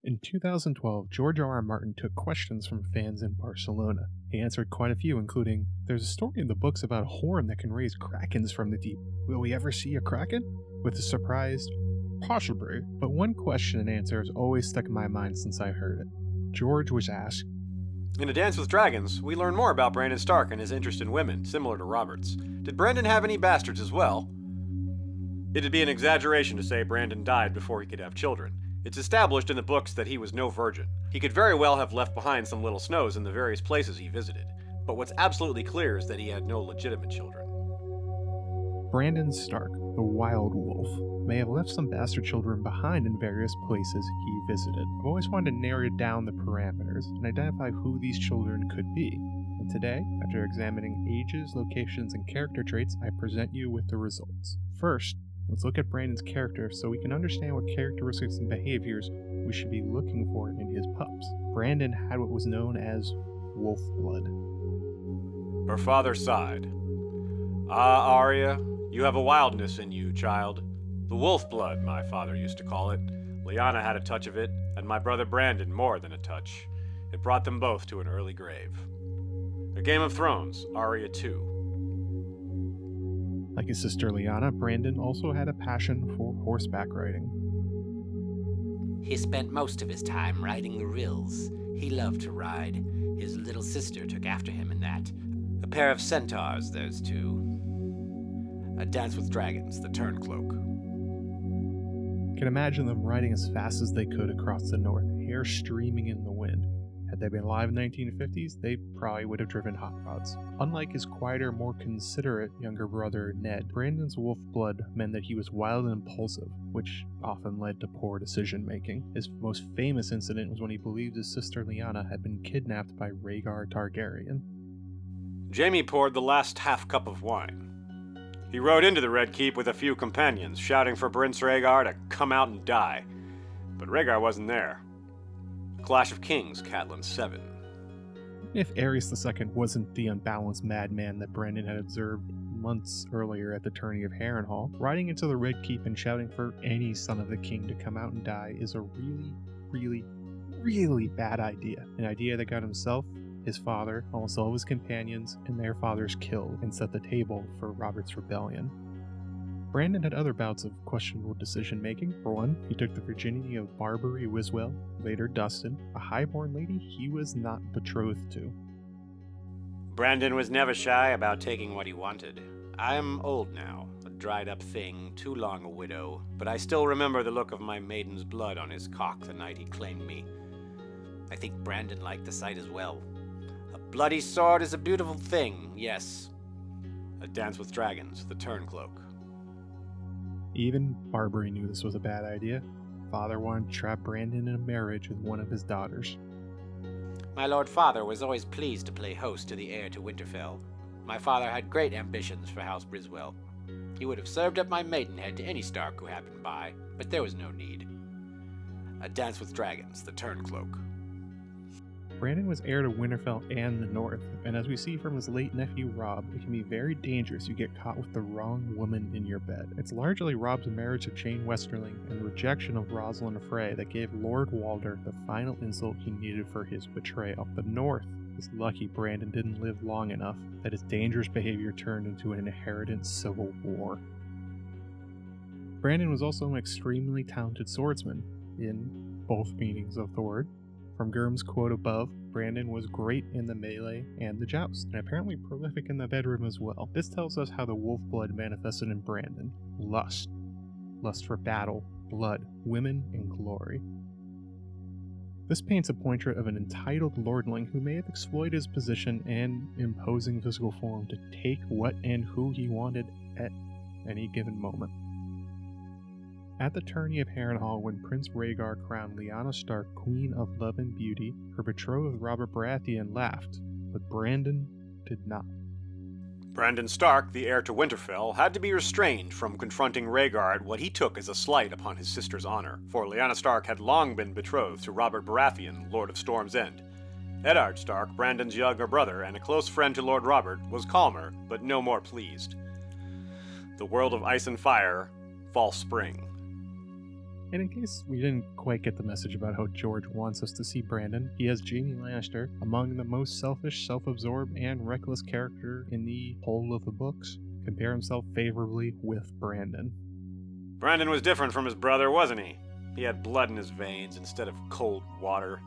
In 2012, George R.R. Martin took questions from fans in Barcelona. He answered quite a few, including, "There's a story in the books about a horn that can raise krakens from the deep. Will we ever see a kraken?" With a surprised, "Possibly." But one question and answer has always stuck in my mind since I heard it. George was asked, "In A Dance with Dragons, we learn more about Brandon Stark and his interest in women, similar to Robert's. Did Brandon have any bastards as well?" It'd be an exaggeration to say Brandon died before he could have children. It's established in the books that he was no virgin. He could very well have left behind some little snows in the various places he visited, but what's absolutely clear is that he had no legitimate children. Brandon Stark, the Wild Wolf, may have left some bastard children behind in various places he visited. I've always wanted to narrow down the parameters and identify who these children could be. And today, after examining ages, locations, and character traits, I present you with the results. First, let's look at Brandon's character so we can understand what characteristics and behaviors we should be looking for in his pups. Brandon had what was known as wolf blood. Her father sighed. "Ah, Arya, you have a wildness in you, child. The wolf blood, my father used to call it. Lyanna had a touch of it, and my brother Brandon more than a touch. It brought them both to an early grave." A Game of Thrones, Arya 2. Like his sister Lyanna, Brandon also had a passion for horseback riding. He spent most of his time riding the rills. He loved to ride. His little sister took after him in that. A pair of centaurs, those two. A Dance with Dragons, the Turncloak. You can imagine them riding as fast as they could across the north, hair streaming in the wind. Had they been alive in the 1950s, they probably would have driven hot rods. Unlike his quieter, more considerate younger brother, Ned, Brandon's wolf blood meant that he was wild and impulsive, which often led to poor decision-making. His most famous incident was when he believed his sister Lyanna had been kidnapped by Rhaegar Targaryen. Jaime poured the last half cup of wine. He rode into the Red Keep with a few companions, shouting for Prince Rhaegar to come out and die. But Rhaegar wasn't there. Clash of Kings, Catelyn 7. If Aerys II wasn't the unbalanced madman that Brandon had observed months earlier at the tourney of Harrenhal, riding into the Red Keep and shouting for any son of the king to come out and die is a really bad idea. An idea that got himself, his father, almost all of his companions, and their fathers killed and set the table for Robert's rebellion. Brandon had other bouts of questionable decision-making. For one, he took the virginity of Barbary Wiswell, later Dustin, a highborn lady he was not betrothed to. Brandon was never shy about taking what he wanted. I am old now, a dried-up thing, too long a widow, but I still remember the look of my maiden's blood on his cock the night he claimed me. I think Brandon liked the sight as well. A bloody sword is a beautiful thing, yes. A Dance with Dragons, the Turncloak. Even Barbary knew this was a bad idea. Father wanted to trap Brandon in a marriage with one of his daughters. My Lord Father was always pleased to play host to the heir to Winterfell. My father had great ambitions for House Briswell. He would have served up my maidenhead to any Stark who happened by, but there was no need. A Dance with Dragons, the Turncloak. Brandon was heir to Winterfell and the North, and as we see from his late nephew Robb, it can be very dangerous if you get caught with the wrong woman in your bed. It's largely Robb's marriage to Jane Westerling and the rejection of Rosalind Frey that gave Lord Walder the final insult he needed for his betrayal. The North is lucky Brandon didn't live long enough that his dangerous behavior turned into an inheritance civil war. Brandon was also an extremely talented swordsman, in both meanings of the word. From Gurm's quote above, Brandon was great in the melee and the joust, and apparently prolific in the bedroom as well. This tells us how the wolf blood manifested in Brandon. Lust. Lust for battle, blood, women, and glory. This paints a portrait of an entitled lordling who may have exploited his position and imposing physical form to take what and who he wanted at any given moment. At the tourney of Harrenhal, when Prince Rhaegar crowned Lyanna Stark Queen of Love and Beauty, her betrothed Robert Baratheon laughed, but Brandon did not. Brandon Stark, the heir to Winterfell, had to be restrained from confronting Rhaegar at what he took as a slight upon his sister's honor, for Lyanna Stark had long been betrothed to Robert Baratheon, Lord of Storm's End. Eddard Stark, Brandon's younger brother and a close friend to Lord Robert, was calmer, but no more pleased. The world of ice and fire, fall spring. And in case we didn't quite get the message about how George wants us to see Brandon, he has Jaime Lannister, among the most selfish, self-absorbed, and reckless character in the whole of the books, compare himself favorably with Brandon. Brandon was different from his brother, wasn't he? He had blood in his veins instead of cold water.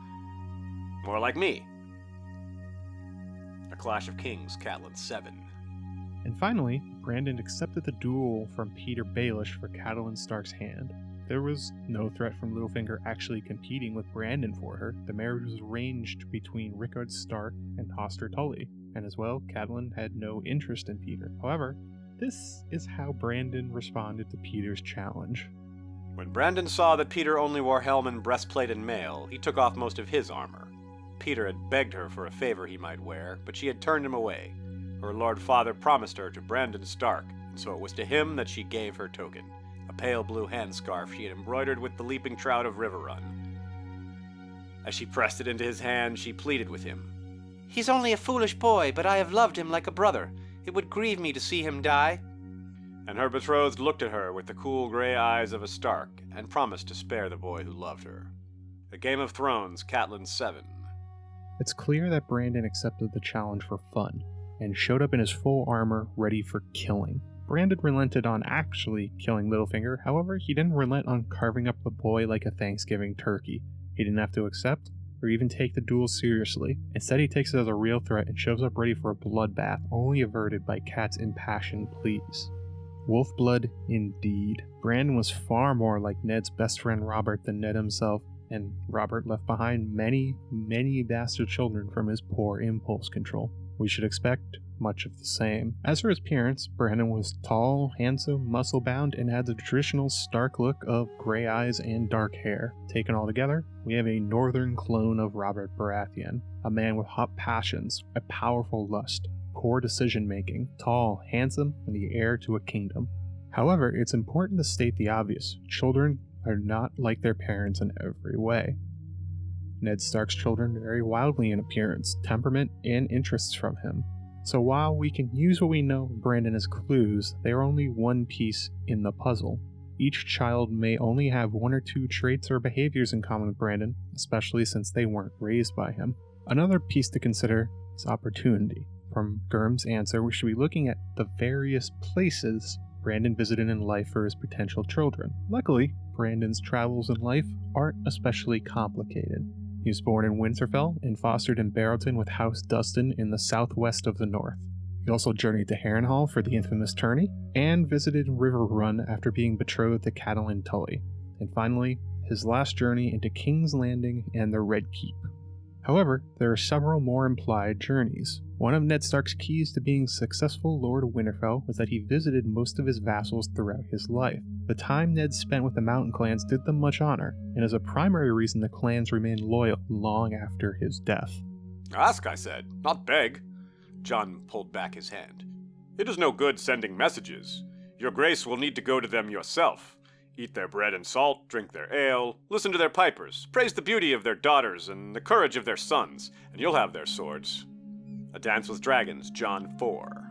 More like me. A Clash of Kings, Catelyn 7. And finally, Brandon accepted the duel from Peter Baelish for Catelyn Stark's hand. There was no threat from Littlefinger actually competing with Brandon for her. The marriage was arranged between Rickard Stark and Hoster Tully, and as well, Catelyn had no interest in Peter. However, this is how Brandon responded to Peter's challenge. When Brandon saw that Peter only wore helm and breastplate and mail, he took off most of his armor. Peter had begged her for a favor he might wear, but she had turned him away. Her Lord Father promised her to Brandon Stark, and so it was to him that she gave her token. A pale blue handscarf she had embroidered with the leaping trout of Riverrun. As she pressed it into his hand, she pleaded with him. He's only a foolish boy, but I have loved him like a brother. It would grieve me to see him die. And her betrothed looked at her with the cool gray eyes of a Stark, and promised to spare the boy who loved her. A Game of Thrones, Catelyn 7. It's clear that Brandon accepted the challenge for fun, and showed up in his full armor ready for killing. Brandon relented on actually killing Littlefinger, however, he didn't relent on carving up the boy like a Thanksgiving turkey. He didn't have to accept, or even take the duel seriously. Instead, he takes it as a real threat and shows up ready for a bloodbath, only averted by Kat's impassioned pleas. Wolf blood indeed. Brandon was far more like Ned's best friend Robert than Ned himself, and Robert left behind many, many bastard children from his poor impulse control. We should expect much of the same. As for his appearance, Brandon was tall, handsome, muscle-bound, and had the traditional Stark look of gray eyes and dark hair. Taken all together, we have a northern clone of Robert Baratheon, a man with hot passions, a powerful lust, poor decision-making, tall, handsome, and the heir to a kingdom. However, it's important to state the obvious. Children are not like their parents in every way. Ned Stark's children vary wildly in appearance, temperament, and interests from him. So while we can use what we know of Brandon as clues, they are only one piece in the puzzle. Each child may only have one or two traits or behaviors in common with Brandon, especially since they weren't raised by him. Another piece to consider is opportunity. From GRRM's answer, we should be looking at the various places Brandon visited in life for his potential children. Luckily, Brandon's travels in life aren't especially complicated. He was born in Winterfell and fostered in Barrowton with House Dustin in the southwest of the north. He also journeyed to Harrenhal for the infamous Tourney, and visited Riverrun after being betrothed to Catelyn Tully. And finally, his last journey into King's Landing and the Red Keep. However, there are several more implied journeys. One of Ned Stark's keys to being successful Lord of Winterfell was that he visited most of his vassals throughout his life. The time Ned spent with the mountain clans did them much honor, and is a primary reason the clans remained loyal long after his death. Ask, I said, not beg. Jon pulled back his hand. It is no good sending messages. Your grace will need to go to them yourself. Eat their bread and salt, drink their ale, listen to their pipers, praise the beauty of their daughters and the courage of their sons, and you'll have their swords. A Dance with Dragons, Jon 4.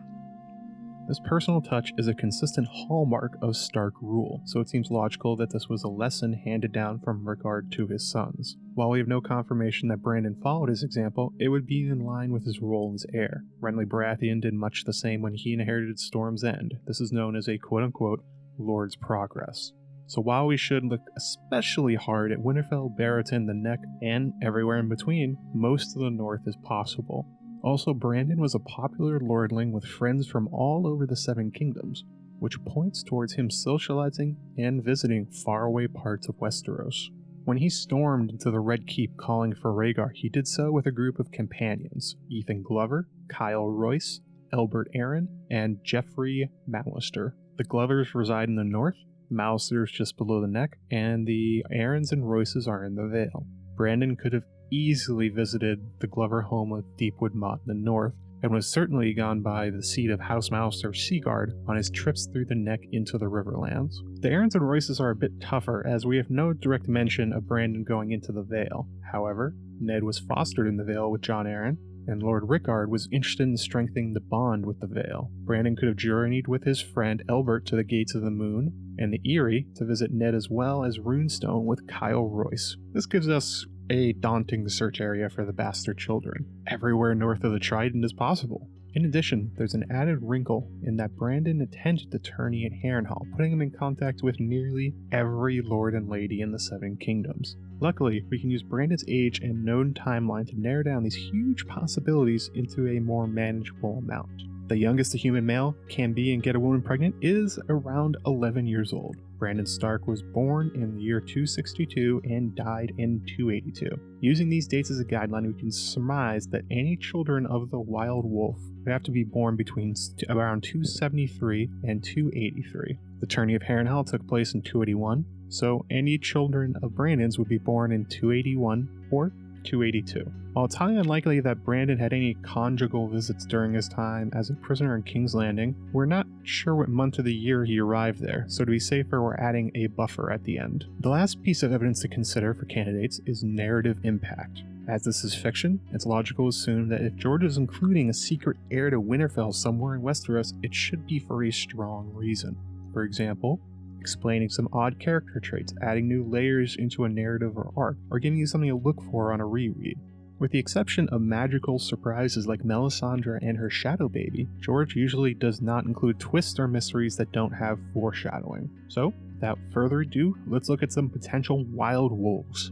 This personal touch is a consistent hallmark of Stark rule, so it seems logical that this was a lesson handed down from Rickard to his sons. While we have no confirmation that Brandon followed his example, it would be in line with his role as heir. Renly Baratheon did much the same when he inherited Storm's End. This is known as a quote-unquote Lord's Progress. So while we should look especially hard at Winterfell, Barrowton, the Neck, and everywhere in between, most of the north is possible. Also, Brandon was a popular lordling with friends from all over the Seven Kingdoms, which points towards him socializing and visiting faraway parts of Westeros. When he stormed into the Red Keep calling for Rhaegar, he did so with a group of companions, Ethan Glover, Kyle Royce, Elbert Aaron, and Geoffrey Mallister. The Glovers reside in the north, Mallister's just below the Neck, and the Aarons and Royces are in the Vale. Brandon could have easily visited the Glover home of Deepwood Motte in the north, and was certainly gone by the seat of House Mallister Seaguard on his trips through the Neck into the Riverlands. The Aarons and Royces are a bit tougher, as we have no direct mention of Brandon going into the Vale. However, Ned was fostered in the Vale with Jon Arryn, and Lord Rickard was interested in strengthening the bond with the Vale. Brandon could have journeyed with his friend Elbert to the Gates of the Moon and the Eyrie to visit Ned, as well as Runestone with Kyle Royce. This gives us a daunting search area for the bastard children. Everywhere north of the Trident is possible. In addition, there's an added wrinkle in that Brandon attended the tourney at Harrenhal, putting him in contact with nearly every lord and lady in the Seven Kingdoms. Luckily, we can use Brandon's age and known timeline to narrow down these huge possibilities into a more manageable amount. The youngest a human male can be and get a woman pregnant is around 11 years old. Brandon Stark was born in the year 262 and died in 282. Using these dates as a guideline, we can surmise that any children of the Wild Wolf would have to be born between around 273 and 283. The tourney of Harrenhal took place in 281, so any children of Brandon's would be born in 281 or 282. While it's highly unlikely that Brandon had any conjugal visits during his time as a prisoner in King's Landing, we're not sure what month of the year he arrived there, so to be safer we're adding a buffer at the end. The last piece of evidence to consider for candidates is narrative impact. As this is fiction, it's logical to assume that if George is including a secret heir to Winterfell somewhere in Westeros, it should be for a strong reason. For example, explaining some odd character traits, adding new layers into a narrative or arc, or giving you something to look for on a reread. With the exception of magical surprises like Melisandre and her shadow baby, George usually does not include twists or mysteries that don't have foreshadowing. So, without further ado, let's look at some potential wild wolves.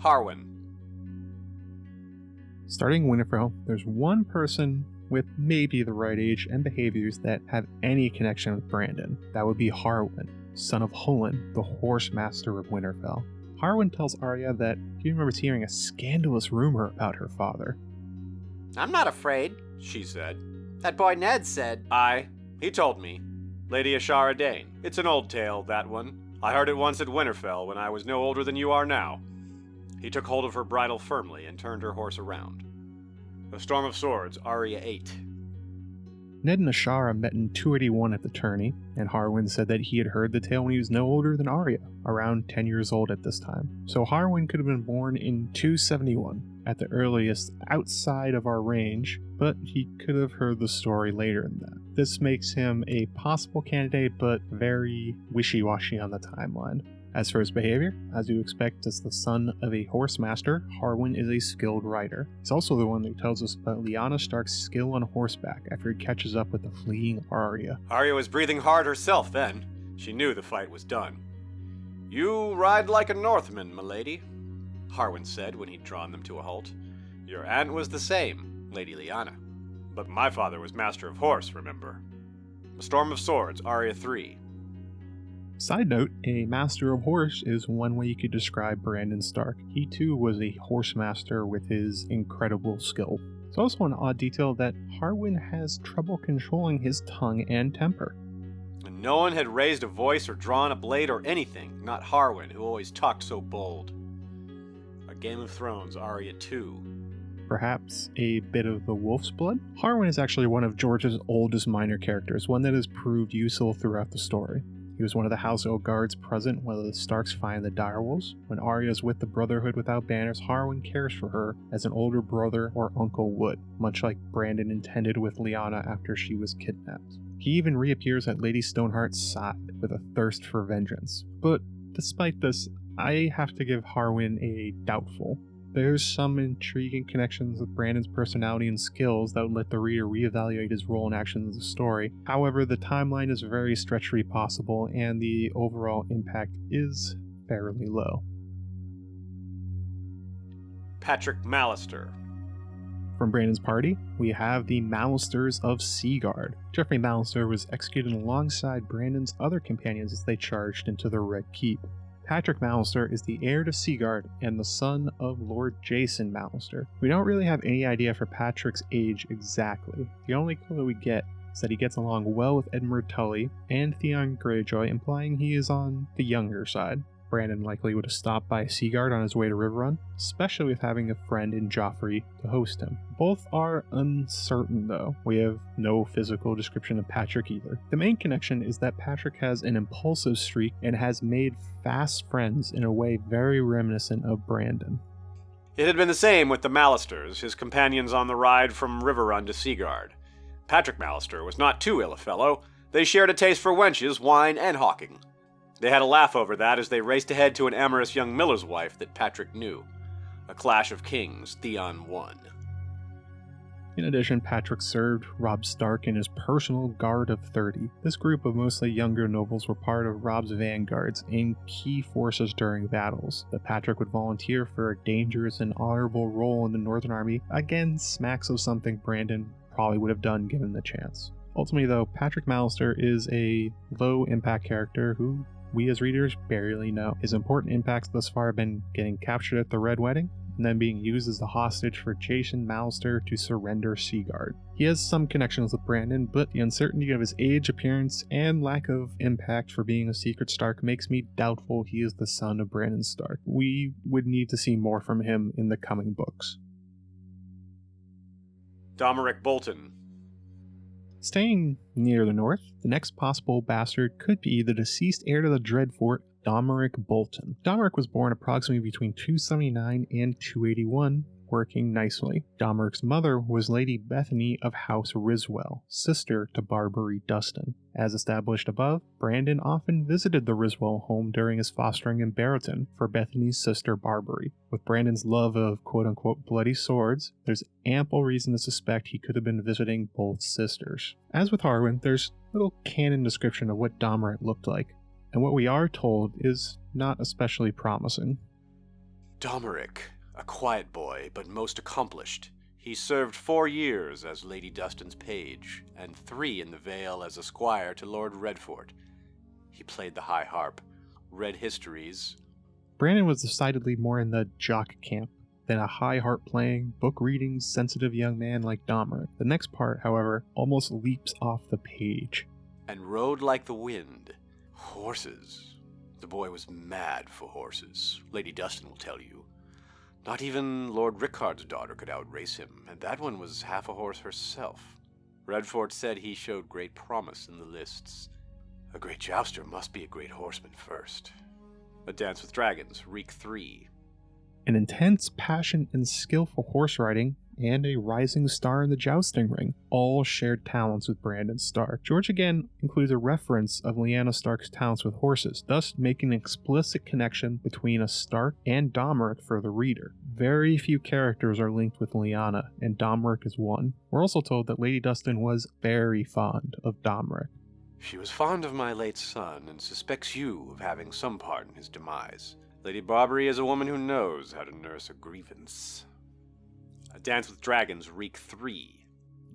Harwin. Starting Winterfell, there's one person with maybe the right age and behaviors that have any connection with Brandon. That would be Harwin, son of Hullin, the horse master of Winterfell. Harwin tells Arya that he remembers hearing a scandalous rumor about her father. I'm not afraid, she said. That boy Ned said. Aye, he told me. Lady Ashara Dayne. It's an old tale, that one. I heard it once at Winterfell when I was no older than you are now. He took hold of her bridle firmly and turned her horse around. A storm of swords, Arya 8. Ned and Ashara met in 281 at the tourney, and Harwin said that he had heard the tale when he was no older than Arya, around 10 years old at this time. So Harwin could have been born in 271, at the earliest outside of our range, but he could have heard the story later than that. This makes him a possible candidate, but very wishy-washy on the timeline. As for his behavior, as you expect as the son of a horse master, Harwin is a skilled rider. He's also the one who tells us about Lyanna Stark's skill on horseback after he catches up with the fleeing Arya. Arya was breathing hard herself then. She knew the fight was done. You ride like a Northman, milady, Harwin said when he'd drawn them to a halt. Your aunt was the same, Lady Lyanna. But my father was master of horse, remember. A storm of swords, Arya 3. Side note, a master of horse is one way you could describe Brandon Stark. He too was a horse master with his incredible skill. It's also an odd detail that Harwin has trouble controlling his tongue and temper. And no one had raised a voice or drawn a blade or anything, not Harwin, who always talked so bold. A Game of Thrones, Arya 2. Perhaps a bit of the wolf's blood? Harwin is actually one of George's oldest minor characters, one that has proved useful throughout the story. He was one of the household guards present when the Starks find the direwolves. When Arya is with the Brotherhood without banners, Harwin cares for her as an older brother or uncle would, much like Brandon intended with Lyanna after she was kidnapped. He even reappears at Lady Stoneheart's side with a thirst for vengeance. But despite this, I have to give Harwin a doubtful. There's some intriguing connections with Brandon's personality and skills that would let the reader reevaluate his role and actions in the story. However, the timeline is very stretchery possible, and the overall impact is fairly low. Patrek Mallister. From Brandon's party, we have the Mallisters of Seaguard. Geoffrey Mallister was executed alongside Brandon's other companions as they charged into the Red Keep. Patrek Mallister is the heir to Seaguard and the son of Lord Jason Mallister. We don't really have any idea for Patrek's age exactly. The only clue we get is that he gets along well with Edmure Tully and Theon Greyjoy, implying he is on the younger side. Brandon likely would have stopped by Seaguard on his way to Riverrun, especially with having a friend in Joffrey to host him. Both are uncertain though. We have no physical description of Patrek either. The main connection is that Patrek has an impulsive streak and has made fast friends in a way very reminiscent of Brandon. It had been the same with the Mallisters, his companions on the ride from Riverrun to Seaguard. Patrek Mallister was not too ill a fellow. They shared a taste for wenches, wine, and hawking. They had a laugh over that as they raced ahead to an amorous young miller's wife that Patrek knew. A clash of kings, Theon won. In addition, Patrek served Robb Stark in his personal Guard of 30. This group of mostly younger nobles were part of Robb's vanguards and key forces during battles. That Patrek would volunteer for a dangerous and honorable role in the Northern Army again smacks of something Brandon probably would have done given the chance. Ultimately though, Patrek Mallister is a low-impact character who we as readers barely know. His important impacts thus far have been getting captured at the Red Wedding, and then being used as the hostage for Jason Mallister to surrender Seaguard. He has some connections with Brandon, but the uncertainty of his age, appearance, and lack of impact for being a secret Stark makes me doubtful he is the son of Brandon Stark. We would need to see more from him in the coming books. Domeric Bolton. Staying near the north, the next possible bastard could be the deceased heir to the Dreadfort, Domeric Bolton. Domeric was born approximately between 279 and 281, working nicely. Domeric's mother was Lady Bethany of House Riswell, sister to Barbary Dustin. As established above, Brandon often visited the Riswell home during his fostering in Barrowton for Bethany's sister Barbary. With Brandon's love of quote-unquote bloody swords, there's ample reason to suspect he could have been visiting both sisters. As with Harwin, there's little canon description of what Domeric looked like, and what we are told is not especially promising. Domeric, a quiet boy, but most accomplished. He served 4 years as Lady Dustin's page, and 3 in the Vale as a squire to Lord Redfort. He played the high harp, read histories. Brandon was decidedly more in the jock camp than a high harp-playing, book-reading, sensitive young man like Domeric. The next part, however, almost leaps off the page. And rode like the wind. Horses. The boy was mad for horses, Lady Dustin will tell you. Not even Lord Rickard's daughter could outrace him, and that one was half a horse herself. Redfort said he showed great promise in the lists. A great jouster must be a great horseman first. A Dance with Dragons, Reek 3. An intense passion and skill for horse riding, and a rising star in the jousting ring, all shared talents with Brandon Stark. George again includes a reference of Lyanna Stark's talents with horses, thus making an explicit connection between a Stark and Domeric for the reader. Very few characters are linked with Lyanna, and Domeric is one. We're also told that Lady Dustin was very fond of Domeric. She was fond of my late son, and suspects you of having some part in his demise. Lady Barbary is a woman who knows how to nurse a grievance. A Dance with Dragons, Reek 3.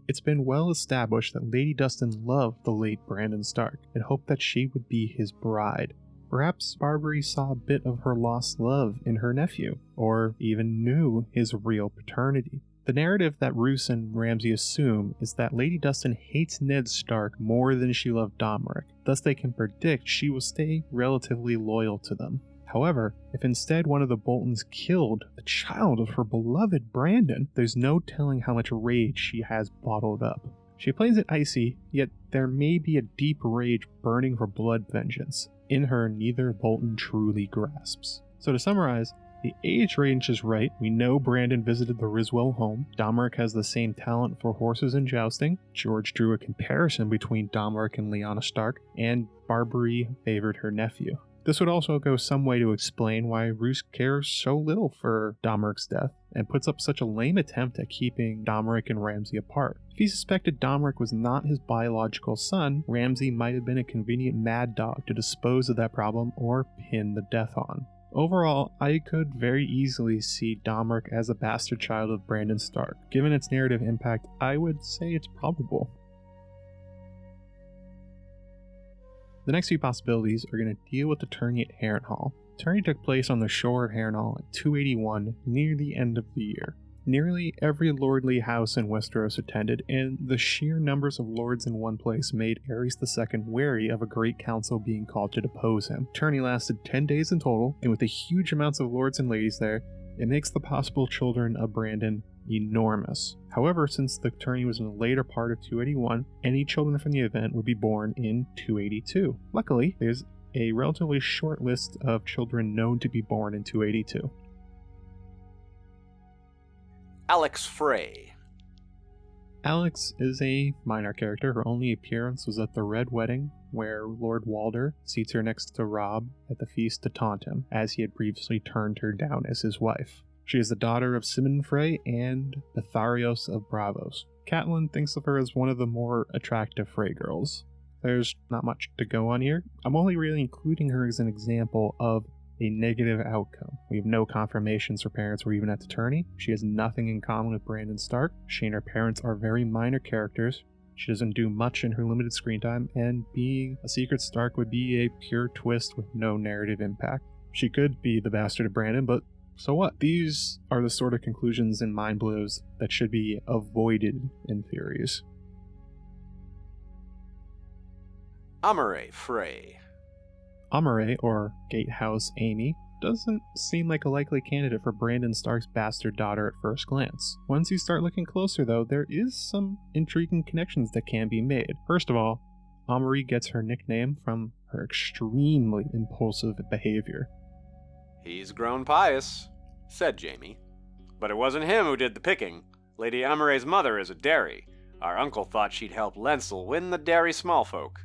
It's been well established that Lady Dustin loved the late Brandon Stark and hoped that she would be his bride. Perhaps Barbary saw a bit of her lost love in her nephew, or even knew his real paternity. The narrative that Roose and Ramsay assume is that Lady Dustin hates Ned Stark more than she loved Domeric, thus they can predict she will stay relatively loyal to them. However, if instead one of the Boltons killed the child of her beloved Brandon, there's no telling how much rage she has bottled up. She plays it icy, yet there may be a deep rage burning for blood vengeance. In her, neither Bolton truly grasps. So to summarize, the age range is right. We know Brandon visited the Riswell home. Domeric has the same talent for horses and jousting. George drew a comparison between Domeric and Lyanna Stark, and Barbary favored her nephew. This would also go some way to explain why Roose cares so little for Domeric's death, and puts up such a lame attempt at keeping Domeric and Ramsay apart. If he suspected Domeric was not his biological son, Ramsay might have been a convenient mad dog to dispose of that problem or pin the death on. Overall, I could very easily see Domeric as a bastard child of Brandon Stark. Given its narrative impact, I would say it's probable. The next few possibilities are going to deal with the tourney at Harrenhal. The tourney took place on the shore of Harrenhal in 281, near the end of the year. Nearly every lordly house in Westeros attended, and the sheer numbers of lords in one place made Aerys II wary of a great council being called to depose him. The tourney lasted 10 days in total, and with the huge amounts of lords and ladies there, it makes the possible children of Brandon enormous. However, since the tourney was in the later part of 281, any children from the event would be born in 282. Luckily, there's a relatively short list of children known to be born in 282. Alex Frey. Alex is a minor character. Her only appearance was at the Red Wedding, where Lord Walder seats her next to Robb at the feast to taunt him, as he had previously turned her down as his wife. She is the daughter of Simon Frey and Betharios of Bravos. Catelyn thinks of her as one of the more attractive Frey girls. There's not much to go on here. I'm only really including her as an example of a negative outcome. We have no confirmations her parents were even at the tourney. She has nothing in common with Brandon Stark. She and her parents are very minor characters. She doesn't do much in her limited screen time, and being a secret Stark would be a pure twist with no narrative impact. She could be the bastard of Brandon, but so what? These are the sort of conclusions and mind blows that should be avoided in theories. Amerei Frey. Amerei, or Gatehouse Amy, doesn't seem like a likely candidate for Brandon Stark's bastard daughter at first glance. Once you start looking closer though, there is some intriguing connections that can be made. First of all, Amerei gets her nickname from her extremely impulsive behavior. He's grown pious, said Jaime. But it wasn't him who did the picking. Lady Amerei's mother is a dairy. Our uncle thought she'd help Lensel win the dairy smallfolk.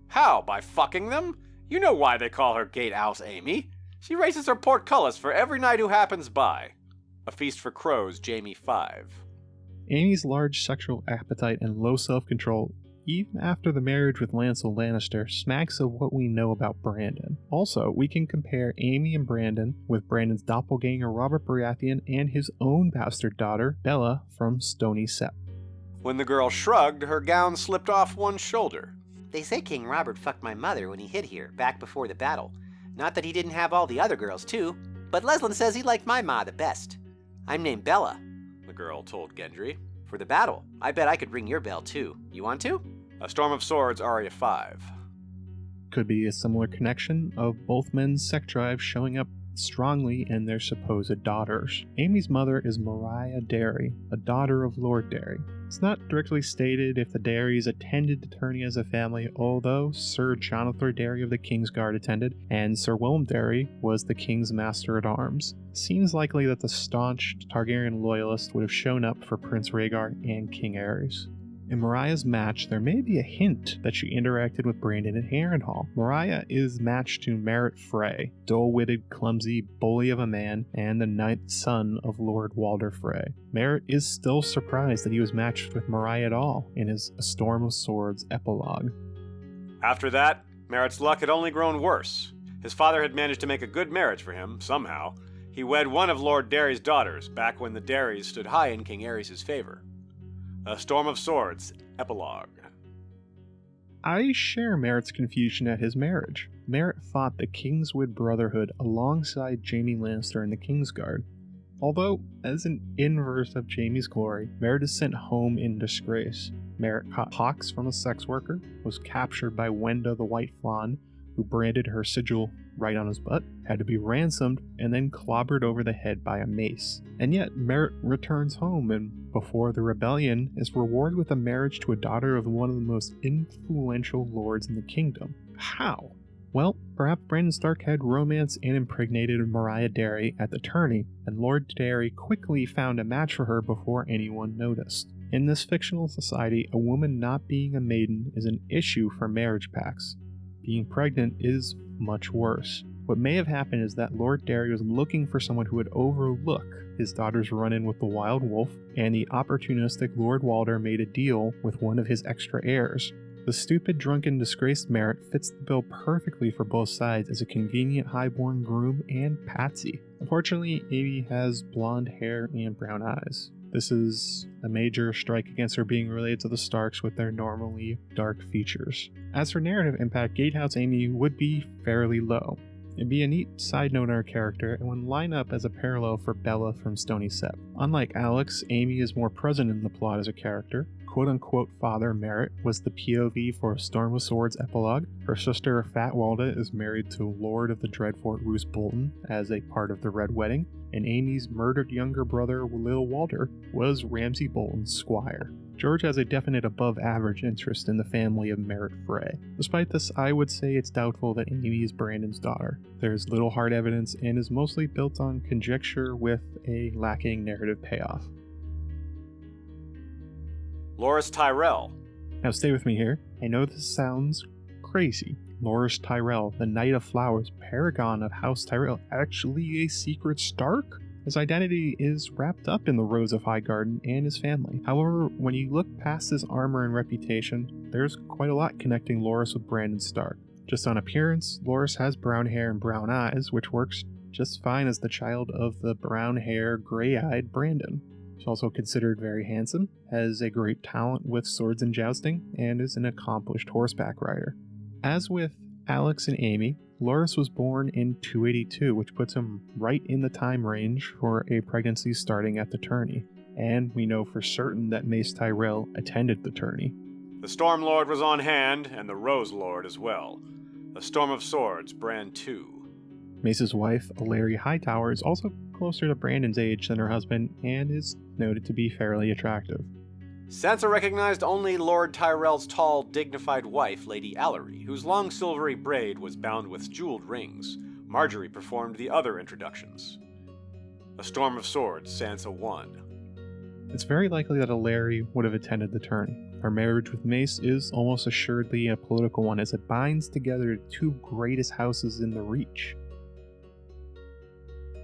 How? By fucking them? You know why they call her Gatehouse Amy. She raises her portcullis for every knight who happens by. A Feast for Crows, Jaime 5. Amy's large sexual appetite and low self-control, even after the marriage with Lancel Lannister, smacks of what we know about Brandon. Also, we can compare Amy and Brandon with Brandon's doppelganger Robert Baratheon and his own bastard daughter, Bella, from Stony Sept. When the girl shrugged, her gown slipped off one shoulder. They say King Robert fucked my mother when he hid here, back before the battle. Not that he didn't have all the other girls, too, but Leslin says he liked my ma the best. I'm named Bella, The girl told Gendry. for the battle. I bet I could ring your bell, too. You want to? A Storm of Swords, Arya 5. Could be a similar connection of both men's sex drives showing up strongly in their supposed daughters. Amy's mother is Myranda Derry, a daughter of Lord Derry. It's not directly stated if the Derrys attended the tourney as a family, although Sir Jonathan Derry of the Kingsguard attended, and Sir Willem Derry was the King's Master-at-Arms. Seems likely that the staunch Targaryen loyalist would have shown up for Prince Rhaegar and King Aerys. In Mariah's match, there may be a hint that she interacted with Brandon at Harrenhal. Mariah is matched to Amerei Frey, dull-witted, clumsy bully of a man, and the ninth son of Lord Walder Frey. Merritt is still surprised that he was matched with Mariah at all in his A Storm of Swords epilogue. After that, Merritt's luck had only grown worse. His father had managed to make a good marriage for him, somehow. He wed one of Lord Derry's daughters, back when the Derrys stood high in King Aerys' favor. A Storm of Swords, Epilogue. I share Merritt's confusion at his marriage. Merritt fought the Kingswood Brotherhood alongside Jaime Lannister in the Kingsguard. Although, as an inverse of Jaime's glory, Merritt is sent home in disgrace. Merritt caught pox from a sex worker, was captured by Wenda the White Fawn, who branded her sigil right on his butt, had to be ransomed, and then clobbered over the head by a mace. And yet, Merritt returns home and, before the rebellion, is rewarded with a marriage to a daughter of one of the most influential lords in the kingdom. How? Well, perhaps Brandon Stark had romance and impregnated Myranda Derry at the tourney, and Lord Derry quickly found a match for her before anyone noticed. In this fictional society, a woman not being a maiden is an issue for marriage pacts. Being pregnant is much worse. What may have happened is that Lord Derry was looking for someone who would overlook his daughter's run-in with the Wild Wolf, and the opportunistic Lord Walder made a deal with one of his extra heirs. The stupid, drunken, disgraced Merritt fits the bill perfectly for both sides as a convenient highborn groom and patsy. Unfortunately, Amy has blonde hair and brown eyes. This is a major strike against her being related to the Starks with their normally dark features. As for narrative impact, Gatehouse Amy would be fairly low. It'd be a neat side note on her character and would line up as a parallel for Bella from Stony Sept. Unlike Alex, Amy is more present in the plot as a character. Quote-unquote father Merritt was the POV for A Storm of Swords epilogue. Her sister Fat Walda is married to Lord of the Dreadfort Roose Bolton as a part of the Red Wedding, and Amy's murdered younger brother Lil Walder was Ramsay Bolton's squire. George has a definite above-average interest in the family of Amerei Frey. Despite this, I would say it's doubtful that Amy is Brandon's daughter. There's little hard evidence and is mostly built on conjecture with a lacking narrative payoff. Loras Tyrell. Now stay with me here. I know this sounds crazy. Loras Tyrell, the Knight of Flowers, paragon of House Tyrell, actually a secret Stark? His identity is wrapped up in the Rose of Highgarden and his family. However, when you look past his armor and reputation, there's quite a lot connecting Loras with Brandon Stark. Just on appearance, Loras has brown hair and brown eyes, which works just fine as the child of the brown hair, gray-eyed Brandon. He's also considered very handsome, has a great talent with swords and jousting, and is an accomplished horseback rider. As with Alex and Amy, Loras was born in 282, which puts him right in the time range for a pregnancy starting at the Tourney. And we know for certain that Mace Tyrell attended the Tourney. The Storm Lord was on hand, and the Rose Lord as well. A Storm of Swords, Brand 2. Mace's wife, Amerei Hightower, is also closer to Brandon's age than her husband and is noted to be fairly attractive. Sansa recognized only Lord Tyrell's tall, dignified wife, Lady Amerei, whose long silvery braid was bound with jeweled rings. Marjorie performed the other introductions. A Storm of Swords, Sansa 1. It's very likely that Amerei would have attended the Tourney. Her marriage with Mace is almost assuredly a political one, as it binds together the two greatest houses in the Reach.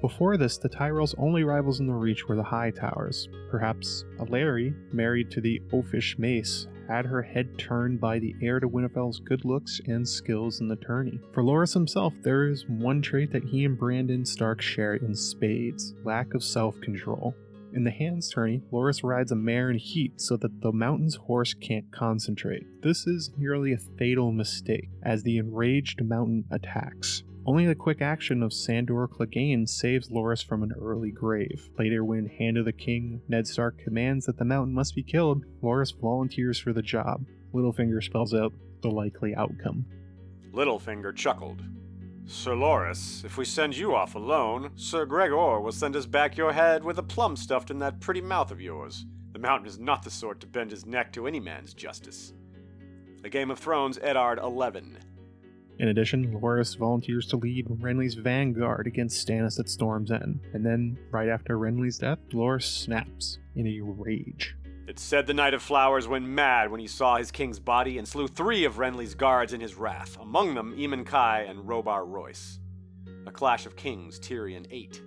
Before this, the Tyrells' only rivals in the Reach were the Hightowers. Perhaps Amerei, married to the oafish Mace, had her head turned by the heir to Winterfell's good looks and skills in the Tourney. For Loras himself, there is one trait that he and Brandon Stark share in spades: lack of self-control. In the Hands Tourney, Loras rides a mare in heat so that the mountain's horse can't concentrate. This is nearly a fatal mistake, as the enraged mountain attacks. Only the quick action of Sandor Clegane saves Loras from an early grave. Later, when Hand of the King, Ned Stark commands that the mountain must be killed, Loras volunteers for the job. Littlefinger spells out the likely outcome. Littlefinger chuckled. Sir Loras, if we send you off alone, Sir Gregor will send us back your head with a plum stuffed in that pretty mouth of yours. The mountain is not the sort to bend his neck to any man's justice. A Game of Thrones, Eddard 11. In addition, Loras volunteers to lead Renly's vanguard against Stannis at Storm's End, and then, right after Renly's death, Loras snaps in a rage. It said the Knight of Flowers went mad when he saw his king's body and slew 3 of Renly's guards in his wrath, among them Aemon Kai and Waymar Royce. A Clash of Kings, Tyrion 8.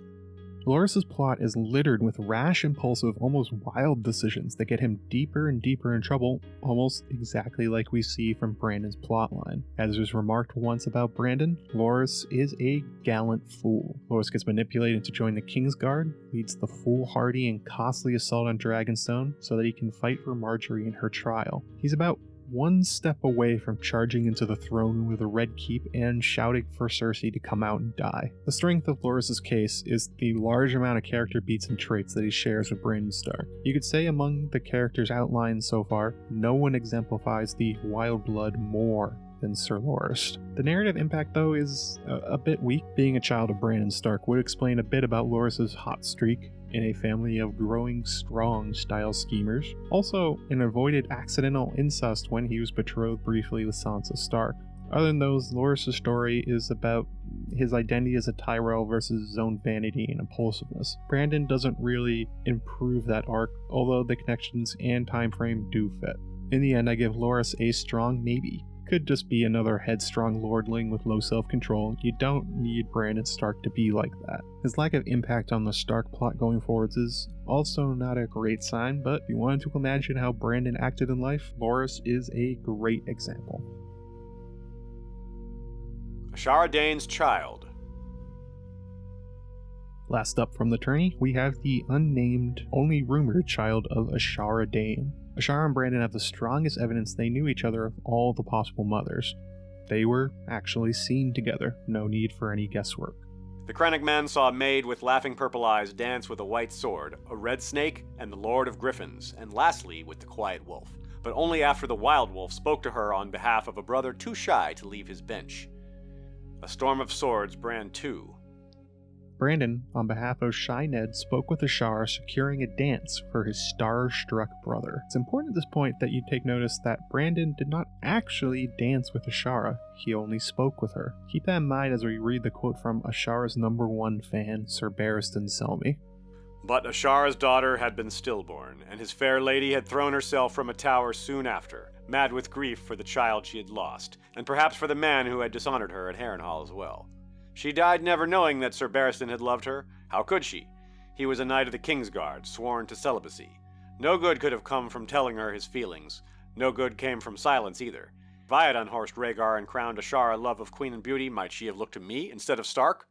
Loras' plot is littered with rash, impulsive, almost wild decisions that get him deeper and deeper in trouble, almost exactly like we see from Brandon's plotline. As was remarked once about Brandon, Loras is a gallant fool. Loras gets manipulated to join the Kingsguard, leads the foolhardy and costly assault on Dragonstone so that he can fight for Marjorie in her trial. He's about one step away from charging into the throne room with a red keep and shouting for Cersei to come out and die. The strength of Loras' case is the large amount of character beats and traits that he shares with Brandon Stark. You could say among the characters outlined so far, no one exemplifies the wild blood more than Sir Loras. The narrative impact, though, is a bit weak. Being a child of Brandon Stark would explain a bit about Loras' hot streak in a family of growing strong style schemers. Also, an avoided accidental incest when he was betrothed briefly with Sansa Stark. Other than those, Loras' story is about his identity as a Tyrell versus his own vanity and impulsiveness. Brandon doesn't really improve that arc, although the connections and time frame do fit. In the end, I give Loras a strong maybe. Could just be another headstrong lordling with low self-control. You don't need Brandon Stark to be like that. His lack of impact on the Stark plot going forwards is also not a great sign, but if you wanted to imagine how Brandon acted in life, Loras is a great example. Ashara Dayne's child. Last up from the tourney, we have the unnamed, only rumored child of Ashara Dayne. Ashara and Brandon have the strongest evidence they knew each other of all the possible mothers. They were actually seen together, no need for any guesswork. The Krennic men saw a maid with laughing purple eyes dance with a white sword, a red snake, and the Lord of Griffins, and lastly with the Quiet Wolf, but only after the Wild Wolf spoke to her on behalf of a brother too shy to leave his bench. A Storm of Swords, Brand 2. Brandon, on behalf of Shy Ned, spoke with Ashara, securing a dance for his star-struck brother. It's important at this point that you take notice that Brandon did not actually dance with Ashara, he only spoke with her. Keep that in mind as we read the quote from Ashara's #1 fan, Sir Barristan Selmy. But Ashara's daughter had been stillborn, and his fair lady had thrown herself from a tower soon after, mad with grief for the child she had lost, and perhaps for the man who had dishonored her at Harrenhal as well. She died never knowing that Sir Barristan had loved her. How could she? He was a knight of the Kingsguard, sworn to celibacy. No good could have come from telling her his feelings. No good came from silence either. If I had unhorsed Rhaegar and crowned Ashara love of Queen and Beauty, might she have looked to me instead of Stark?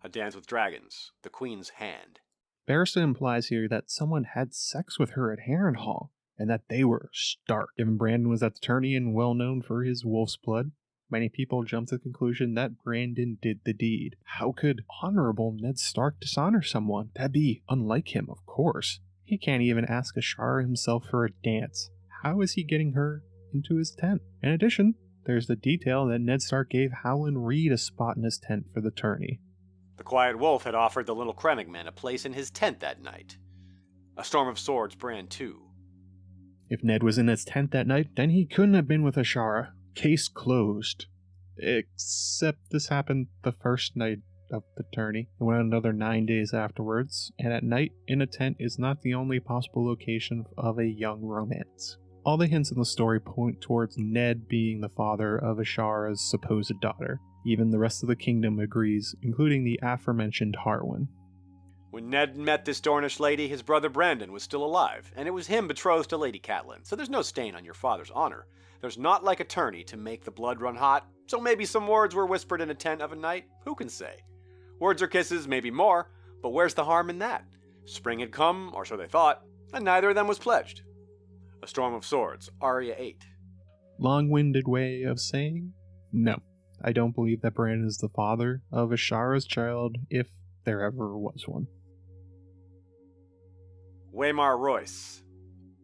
A Dance with Dragons, the Queen's Hand. Barristan implies here that someone had sex with her at Harrenhal, and that they were Stark. Given Brandon was at the Tourney and well known for his wolf's blood, many people jump to the conclusion that Brandon did the deed. How could honorable Ned Stark dishonor someone? That'd be unlike him, of course. He can't even ask Ashara himself for a dance. How is he getting her into his tent? In addition, there's the detail that Ned Stark gave Howland Reed a spot in his tent for the Tourney. The Quiet Wolf had offered the little Crannogman a place in his tent that night. A Storm of Swords brand 2. If Ned was in his tent that night, then he couldn't have been with Ashara. Case closed. Except this happened the first night of the Tourney. It went another 9 days afterwards, and at night in a tent is not the only possible location of a young romance. All the hints in the story point towards Ned being the father of Ashara's supposed daughter. Even the rest of the kingdom agrees, including the aforementioned Harwin. When Ned met this Dornish lady, his brother Brandon was still alive, and it was him betrothed to Lady Catelyn, so there's no stain on your father's honor. There's not like a tourney to make the blood run hot, so maybe some words were whispered in a tent of a night, who can say? Words or kisses, maybe more, but where's the harm in that? Spring had come, or so they thought, and neither of them was pledged. A Storm of Swords, Arya 8. Long-winded way of saying no. I don't believe that Brandon is the father of Ashara's child, if there ever was one. Waymar Royce.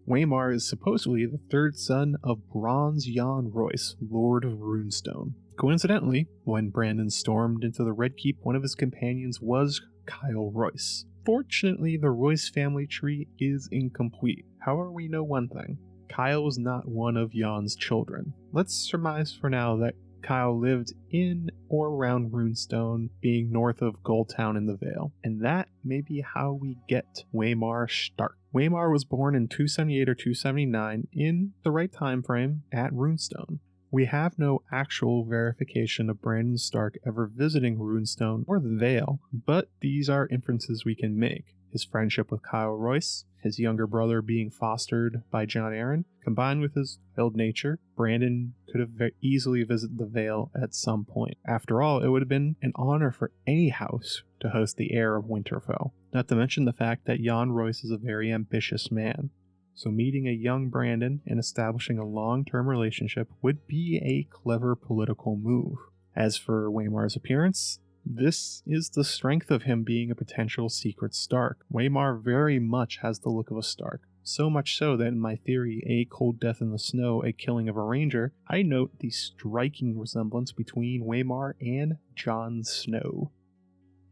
Waymar is supposedly the third son of Bronze Jon Royce, Lord of Runestone. Coincidentally, when Brandon stormed into the Red Keep, one of his companions was Kyle Royce. Fortunately, the Royce family tree is incomplete. However, we know one thing. Kyle was not one of Jon's children. Let's surmise for now that Kyle lived in or around Runestone, being north of Goldtown in the Vale. And that may be how we get Waymar Stark. Waymar was born in 278 or 279 in the right time frame at Runestone. We have no actual verification of Brandon Stark ever visiting Runestone or the Vale, but these are inferences we can make. His friendship with Kyle Royce, his younger brother being fostered by Jon Arryn, combined with his wild nature, Brandon could have very easily visited the Vale at some point. After all, it would have been an honor for any house to host the heir of Winterfell, not to mention the fact that Jon Royce is a very ambitious man. So meeting a young Brandon and establishing a long-term relationship would be a clever political move. As for Waymar's appearance, this is the strength of him being a potential secret Stark. Waymar very much has the look of a Stark. So much so that in my theory, A Cold Death in the Snow, A Killing of a Ranger, I note the striking resemblance between Waymar and Jon Snow.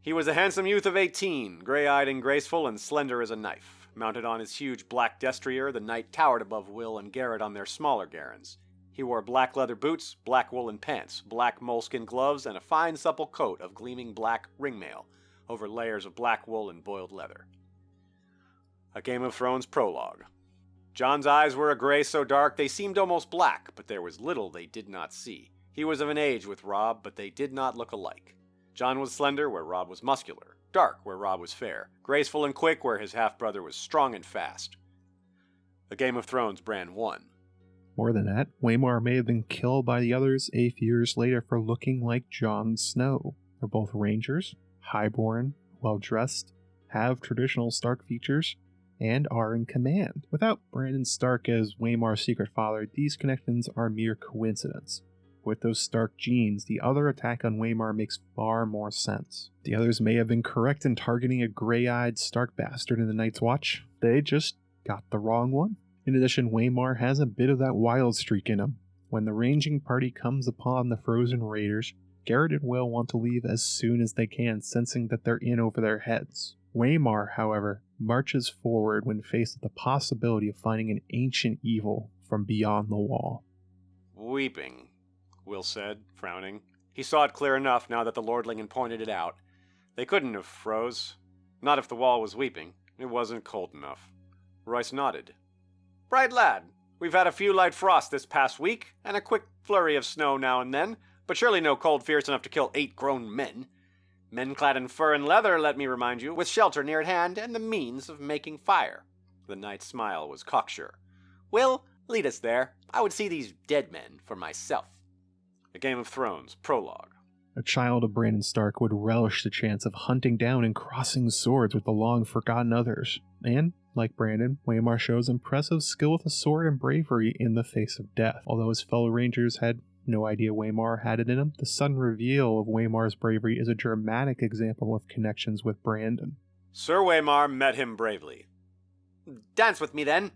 He was a handsome youth of 18, gray-eyed and graceful and slender as a knife. Mounted on his huge black destrier, the knight towered above Will and Garrett on their smaller Garrons. He wore black leather boots, black woolen pants, black moleskin gloves, and a fine supple coat of gleaming black ringmail over layers of black wool and boiled leather. A Game of Thrones prologue. Jon's eyes were a gray so dark they seemed almost black, but there was little they did not see. He was of an age with Robb, but they did not look alike. Jon was slender where Robb was muscular, dark where Robb was fair, graceful and quick where his half-brother was strong and fast. A Game of Thrones Brand 1. More than that, Waymar may have been killed by the others a few years later for looking like Jon Snow. They're both rangers, highborn, well-dressed, have traditional Stark features, and are in command. Without Brandon Stark as Waymar's secret father, these connections are mere coincidence. With those Stark genes, the other attack on Waymar makes far more sense. The others may have been correct in targeting a gray-eyed Stark bastard in the Night's Watch. They just got the wrong one. In addition, Waymar has a bit of that wild streak in him. When the ranging party comes upon the frozen raiders, Garrett and Will want to leave as soon as they can, sensing that they're in over their heads. Waymar, however, marches forward when faced with the possibility of finding an ancient evil from beyond the wall. Weeping, Will said, frowning. He saw it clear enough now that the lordling had pointed it out. They couldn't have froze. Not if the wall was weeping. It wasn't cold enough. Royce nodded. Right, lad. We've had a few light frosts this past week, and a quick flurry of snow now and then, but surely no cold fierce enough to kill 8 grown men. Men clad in fur and leather, let me remind you, with shelter near at hand and the means of making fire. The knight's smile was cocksure. Will, lead us there. I would see these dead men for myself. A Game of Thrones prologue. A child of Brandon Stark would relish the chance of hunting down and crossing swords with the long-forgotten others. And, like Brandon, Waymar shows impressive skill with a sword and bravery in the face of death. Although his fellow rangers had no idea Waymar had it in him, the sudden reveal of Waymar's bravery is a dramatic example of connections with Brandon. Sir Waymar met him bravely. Dance with me, then.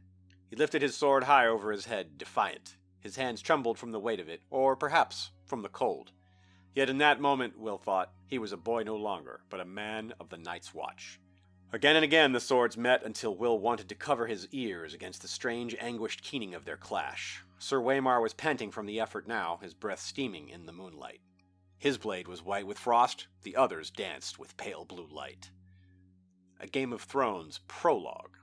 He lifted his sword high over his head, defiant. His hands trembled from the weight of it, or perhaps from the cold. Yet in that moment, Will thought, he was a boy no longer, but a man of the Night's Watch. Again and again the swords met until Will wanted to cover his ears against the strange, anguished keening of their clash. Sir Waymar was panting from the effort now, his breath steaming in the moonlight. His blade was white with frost, the other's danced with pale blue light. A Game of Thrones prologue.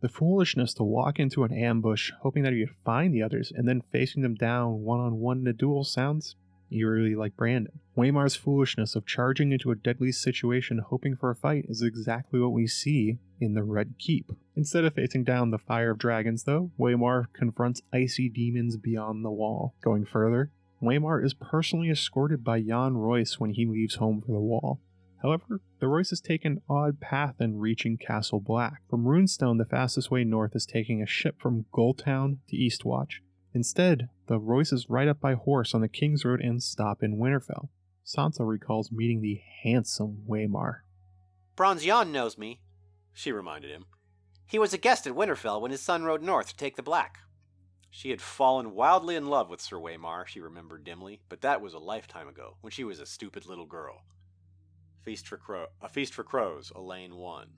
The foolishness to walk into an ambush, hoping that you'd find the others, and then facing them down one-on-one in a duel sounds eerily like Brandon. Waymar's foolishness of charging into a deadly situation hoping for a fight is exactly what we see in the Red Keep. Instead of facing down the fire of dragons, though, Waymar confronts icy demons beyond the wall. Going further, Waymar is personally escorted by Jan Royce when he leaves home for the wall. However, the Royces take an odd path in reaching Castle Black. From Runestone, the fastest way north is taking a ship from Gulltown to Eastwatch. Instead, the Royces ride up by horse on the King's Road and stop in Winterfell. Sansa recalls meeting the handsome Waymar. Bronze Jan knows me, She reminded him. He was a guest at Winterfell when his son rode north to take the Black. She had fallen wildly in love with Sir Waymar, she remembered dimly, but that was a lifetime ago, when she was a stupid little girl. A Feast for Crows, Elaine 1.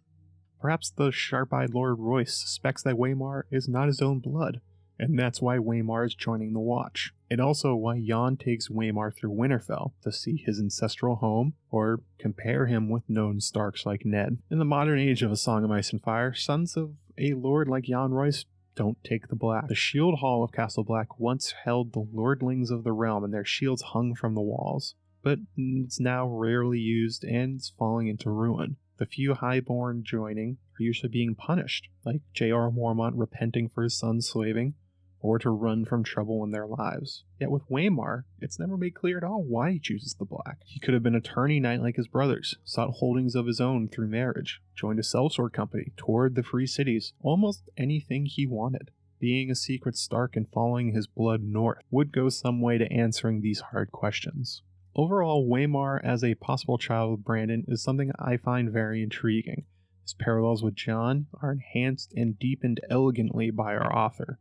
Perhaps the sharp-eyed Lord Royce suspects that Waymar is not his own blood, and that's why Waymar is joining the Watch. And also why Jan takes Waymar through Winterfell, to see his ancestral home, or compare him with known Starks like Ned. In the modern age of A Song of Ice and Fire, sons of a lord like Jan Royce don't take the Black. The Shield Hall of Castle Black once held the lordlings of the realm, and their shields hung from the walls. But it's now rarely used and it's falling into ruin. The few highborn joining are usually being punished, like J.R. Mormont repenting for his son's slaving, or to run from trouble in their lives. Yet with Waymar, it's never made clear at all why he chooses the Black. He could have been a tourney knight like his brothers, sought holdings of his own through marriage, joined a sellsword company, toured the free cities, almost anything he wanted. Being a secret Stark and following his blood north would go some way to answering these hard questions. Overall, Waymar as a possible child of Brandon is something I find very intriguing. His parallels with Jon are enhanced and deepened elegantly by our author.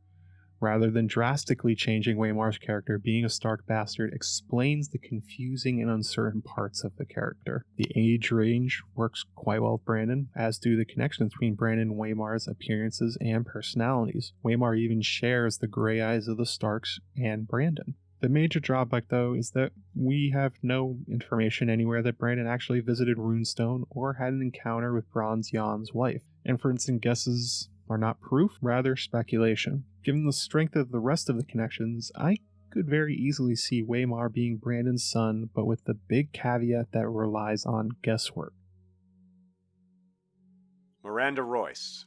Rather than drastically changing Waymar's character, being a Stark bastard explains the confusing and uncertain parts of the character. The age range works quite well with Brandon, as do the connections between Brandon and Waymar's appearances and personalities. Waymar even shares the gray eyes of the Starks and Brandon. The major drawback, though, is that we have no information anywhere that Brandon actually visited Runestone or had an encounter with Bronze Jan's wife. Inference and guesses are not proof, rather speculation. Given the strength of the rest of the connections, I could very easily see Waymar being Brandon's son, but with the big caveat that relies on guesswork. Myranda Royce.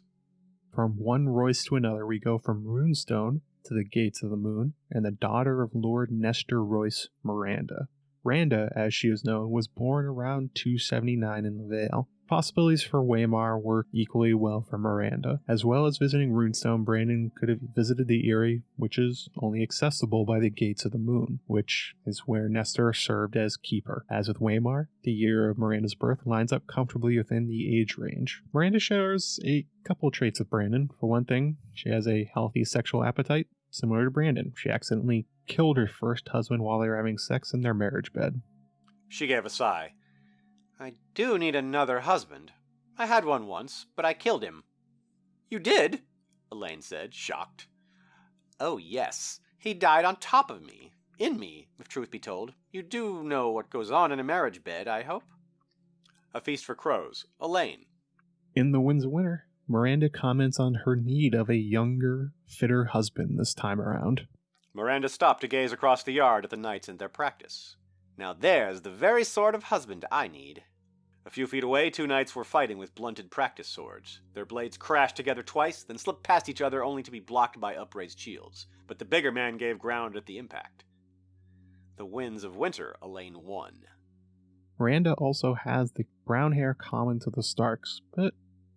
From one Royce to another, we go from Runestone to the Gates of the Moon, and the daughter of Lord Nestor Royce, Myranda. Randa, as she is known, was born around 279 in the Vale. Possibilities for Waymar work equally well for Myranda. As well as visiting Runestone, Brandon could have visited the Eyrie, which is only accessible by the Gates of the Moon, which is where Nestor served as keeper. As with Waymar, the year of Miranda's birth lines up comfortably within the age range. Myranda shares a couple traits with Brandon. For one thing, she has a healthy sexual appetite, similar to Brandon. She accidentally killed her first husband while they were having sex in their marriage bed. She gave a sigh. I do need another husband. I had one once, but I killed him. You did? Elaine said, shocked. Oh, yes. He died on top of me. In me, if truth be told. You do know what goes on in a marriage bed, I hope? A Feast for Crows, Elaine. In The Winds of Winter, Myranda comments on her need of a younger, fitter husband this time around. Myranda stopped to gaze across the yard at the knights and their practice. Now there's the very sort of husband I need. A few feet away, 2 knights were fighting with blunted practice swords. Their blades crashed together twice, then slipped past each other only to be blocked by upraised shields. But the bigger man gave ground at the impact. The Winds of Winter, Elaine won. Myranda also has the brown hair common to the Starks, but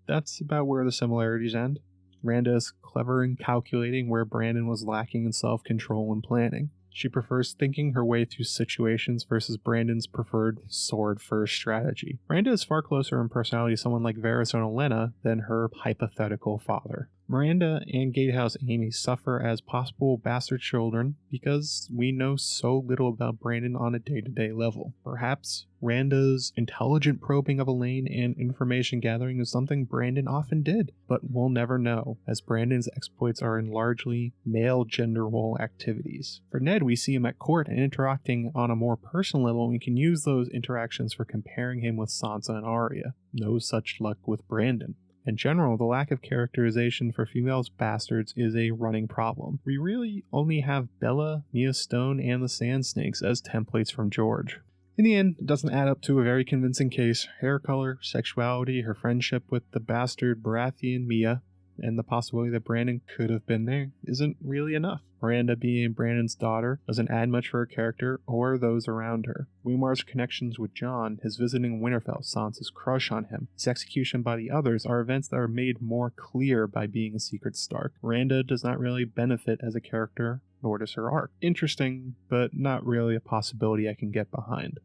that's about where the similarities end. Myranda is clever in calculating where Brandon was lacking in self-control and planning. She prefers thinking her way through situations versus Brandon's preferred sword-first strategy. Myranda is far closer in personality to someone like Varys or Olenna than her hypothetical father. Myranda and Gatehouse Amy suffer as possible bastard children because we know so little about Brandon on a day-to-day level. Perhaps Randa's intelligent probing of Elaine and information gathering is something Brandon often did, but we'll never know, as Brandon's exploits are in largely male gender role activities. For Ned, we see him at court and interacting on a more personal level, and we can use those interactions for comparing him with Sansa and Arya. No such luck with Brandon. In general, the lack of characterization for female bastards is a running problem. We really only have Bella, Mia Stone, and the Sand Snakes as templates from George. In the end, it doesn't add up to a very convincing case. Hair color, sexuality, her friendship with the bastard Baratheon Mia, and the possibility that Brandon could have been there isn't really enough. Myranda being Brandon's daughter doesn't add much for her character or those around her. Waymar's connections with Jon, his visiting Winterfell, Sansa's crush on him, his execution by the others are events that are made more clear by being a secret Stark. Myranda does not really benefit as a character, nor does her arc. Interesting, but not really a possibility I can get behind.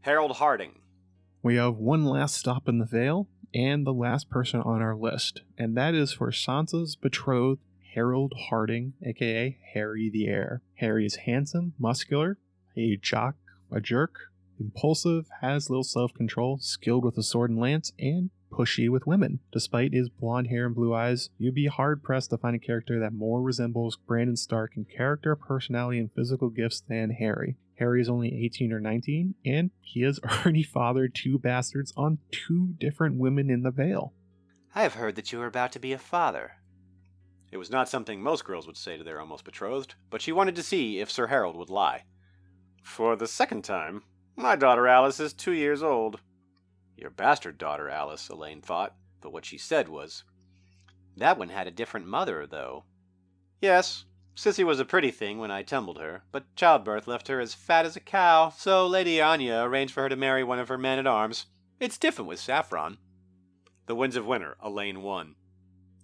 Harrold Hardyng. We have one last stop in the Vale, and the last person on our list, and that is for Sansa's betrothed, Harrold Hardyng, aka Harry the Heir. Harry is handsome, muscular, a jock, a jerk, impulsive, has little self-control, skilled with a sword and lance, and pushy with women. Despite his blonde hair and blue eyes, you'd be hard-pressed to find a character that more resembles Brandon Stark in character, personality, and physical gifts than Harry. Harry is only 18 or 19, and he has already fathered 2 bastards on 2 different women in the Vale. I have heard that you are about to be a father. It was not something most girls would say to their almost betrothed, but she wanted to see if Sir Harrold would lie. For the second time, my daughter Alice is 2 years old. Your bastard daughter, Alice, Elaine thought, but what she said was, That one had a different mother, though. Yes, Sissy was a pretty thing when I tumbled her, but childbirth left her as fat as a cow, so Lady Anya arranged for her to marry one of her men-at-arms. It's different with Saffron. The Winds of Winter, Elaine won.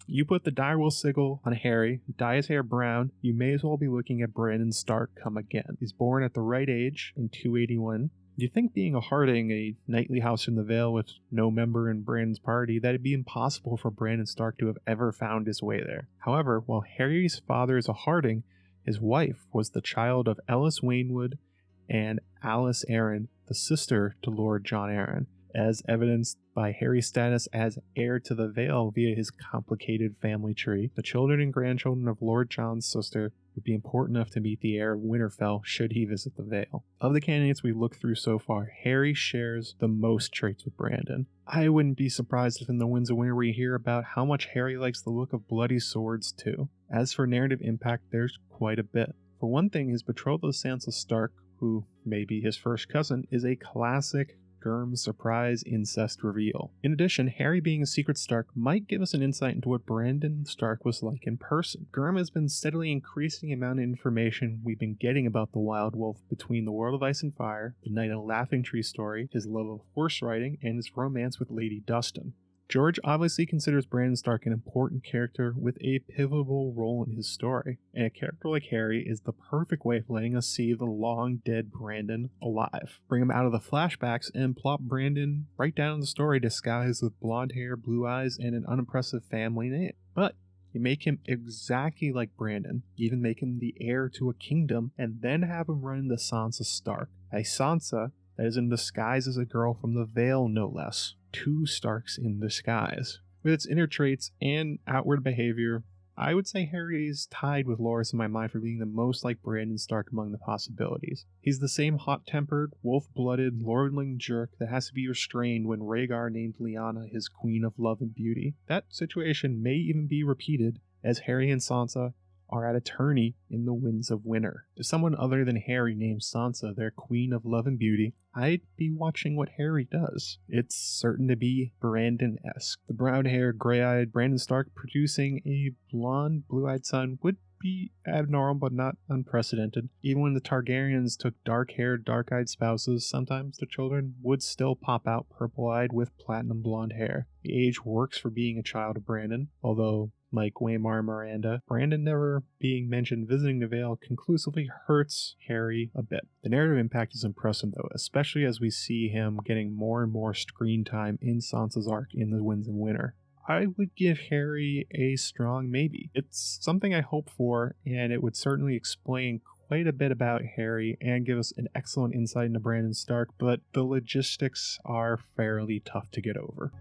You put the direwolf sigil on Harry, dye his hair brown, you may as well be looking at Brandon Stark come again. He's born at the right age in 281. You'd think being a Hardyng, a knightly house in the Vale with no member in Brandon's party, that it'd be impossible for Brandon Stark to have ever found his way there. However, while Harry's father is a Hardyng, his wife was the child of Ellis Waynwood and Alice Arryn, the sister to Lord Jon Arryn, as evidenced by Harry's status as heir to the Vale via his complicated family tree. The children and grandchildren of Lord Jon's sister would be important enough to meet the heir of Winterfell should he visit the Vale. Of the candidates we've looked through so far, Harry shares the most traits with Brandon. I wouldn't be surprised if in the Winds of Winter we hear about how much Harry likes the look of bloody swords too. As for narrative impact, there's quite a bit. For one thing, his betrothal of Sansa Stark, who may be his first cousin, is a classic GRRM surprise incest reveal. In addition, Harry being a secret Stark might give us an insight into what Brandon Stark was like in person. GRRM has been steadily increasing the amount of information we've been getting about the Wild Wolf between the World of Ice and Fire, the Night of the Laughing Tree story, his love of horse riding, and his romance with Lady Dustin. George obviously considers Brandon Stark an important character with a pivotal role in his story, and a character like Harry is the perfect way of letting us see the long-dead Brandon alive. Bring him out of the flashbacks and plop Brandon right down in the story disguised with blonde hair, blue eyes, and an unimpressive family name. But you make him exactly like Brandon, even make him the heir to a kingdom, and then have him run into Sansa Stark, a Sansa that is in disguise as a girl from the Vale, no less. 2 Starks in disguise. With its inner traits and outward behavior, I would say Harry is tied with Loras in my mind for being the most like Brandon Stark among the possibilities. He's the same hot-tempered, wolf-blooded, lordling jerk that has to be restrained when Rhaegar named Lyanna his Queen of Love and Beauty. That situation may even be repeated as Harry and Sansa are at a tourney in the Winds of Winter. If someone other than Harry names Sansa their Queen of Love and Beauty, I'd be watching what Harry does. It's certain to be Brandon-esque. The brown-haired, gray-eyed Brandon Stark producing a blonde, blue-eyed son would be abnormal but not unprecedented. Even when the Targaryens took dark-haired, dark-eyed spouses, sometimes the children would still pop out purple-eyed with platinum blonde hair. The age works for being a child of Brandon, although like Waymar and Myranda, Brandon never being mentioned visiting the Vale conclusively hurts Harry a bit. The narrative impact is impressive though, especially as we see him getting more and more screen time in Sansa's arc in the Winds of Winter. I would give Harry a strong maybe. It's something I hope for, and it would certainly explain quite a bit about Harry and give us an excellent insight into Brandon Stark, but the logistics are fairly tough to get over.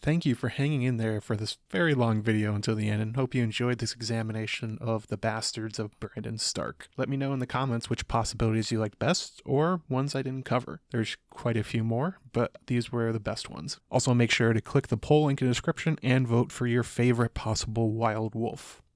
Thank you for hanging in there for this very long video until the end, and hope you enjoyed this examination of the bastards of Brandon Stark. Let me know in the comments which possibilities you liked best, or ones I didn't cover. There's quite a few more, but these were the best ones. Also make sure to click the poll link in the description and vote for your favorite possible wild wolf.